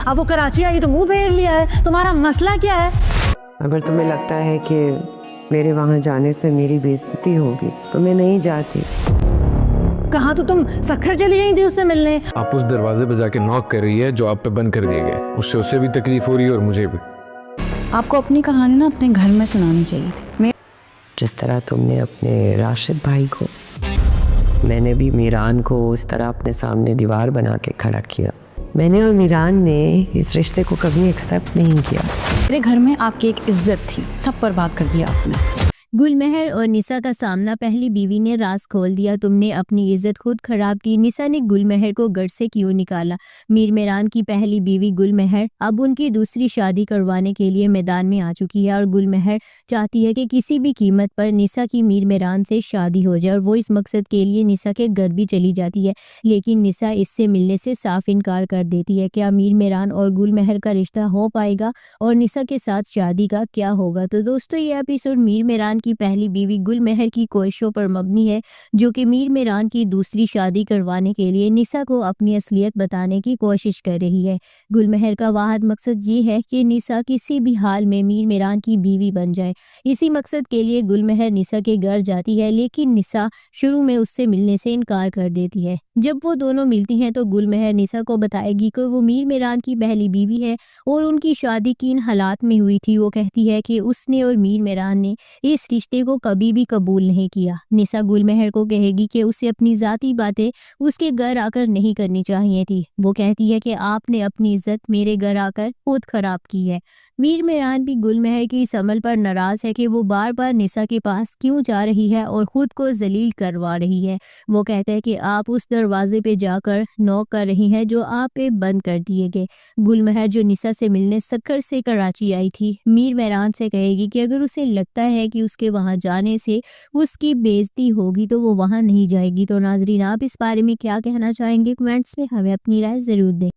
अब वो कराची आई तो मुंह फेर लिया है, तुम्हारा मसला क्या है? अगर तुम्हें लगता है कि मेरे वहाँ जाने से मेरी बेइज्जती होगी तो मैं नहीं जाती। कहाँ तो तुम सखर चली गई थी उससे मिलने। आप उस दरवाजे पे जाके नॉक कर रही है जो आप पे बंद कर दिए गए, उससे उसे भी तकलीफ हो रही है और मुझे भी। आपको अपनी कहानी ना अपने घर में सुनानी चाहिए थी। जिस तरह तुमने अपने राशिद भाई को, मैंने भी मीरान को उस तरह अपने सामने दीवार बना के खड़ा किया। मैंने और मीरान ने इस रिश्ते को कभी एक्सेप्ट नहीं किया। मेरे घर में आपकी एक इज्जत थी, सब बर्बाद कर दिया आपने। गुलमहर और निसा का सामना, पहली बीवी ने राज खोल दिया। तुमने अपनी इज्जत खुद खराब की। निसा ने गुलमहर को घर से क्यों निकाला? मीर मेरान की पहली बीवी गुलमहर अब उनकी दूसरी शादी करवाने के लिए मैदान में आ चुकी है और गुलमहर चाहती है कि किसी भी कीमत पर निसा की मीर मेरान से शादी हो जाए और वो इस मकसद के लिए निसा के घर भी चली जाती है, लेकिन निसा इससे मिलने से साफ इनकार कर देती है। क्या मीर मेरान और गुलमहर का रिश्ता हो पाएगा और निसा के साथ शादी का क्या होगा? तो दोस्तों, ये एपिसोड मीर मेरान की पहली बीवी गुलमहर की कोशिशों पर मबनी है, जो कि मीर मेरान की दूसरी शादी करवाने के लिए निसा को अपनी असलियत बताने की कोशिश कर रही है। गुलमहर का वाहिद मकसद ये है कि निसा किसी भी हाल में मीर मेरान की बीवी बन जाए। इसी मकसद के लिए गुलमहर निसा के घर जाती है, लेकिन निसा शुरू में उससे मिलने से इनकार कर देती है। जब वो दोनों मिलती हैं तो गुलमहर निसा को बताएगी कि वो मीर मेरान की पहली बीवी है और उनकी शादी किन हालात में हुई थी। वो कहती है कि उसने और मीर मेरान ने इस रिश्ते को कभी भी कबूल नहीं किया। निसा गुलमहर को कहेगी कि उसे अपनी जाती बातें उसके घर आकर नहीं करनी चाहिए थी। वो कहती है कि आपने अपनी इज्जत मेरे घर आकर खुद खराब की है। मीर मेरान भी गुलमहर की इस अमल पर नाराज है कि वो बार बार निसा के पास क्यों जा रही है और खुद को जलील करवा रही है। वो कहता है कि आप उस दरवाजे पे जाकर नॉक कर रही हैं जो आप पे बंद कर दिए गए। गुलमहर जो निसा से मिलने सक्कर से कराची आई थी, मीर मेरान से कहेगी कि अगर उसे लगता है कि उसके वहां जाने से उसकी बेइज्जती होगी तो वो वहां नहीं जाएगी। तो नाजरीन, आप इस बारे में क्या कहना चाहेंगे? कमेंट्स में हमें अपनी राय जरूर दें।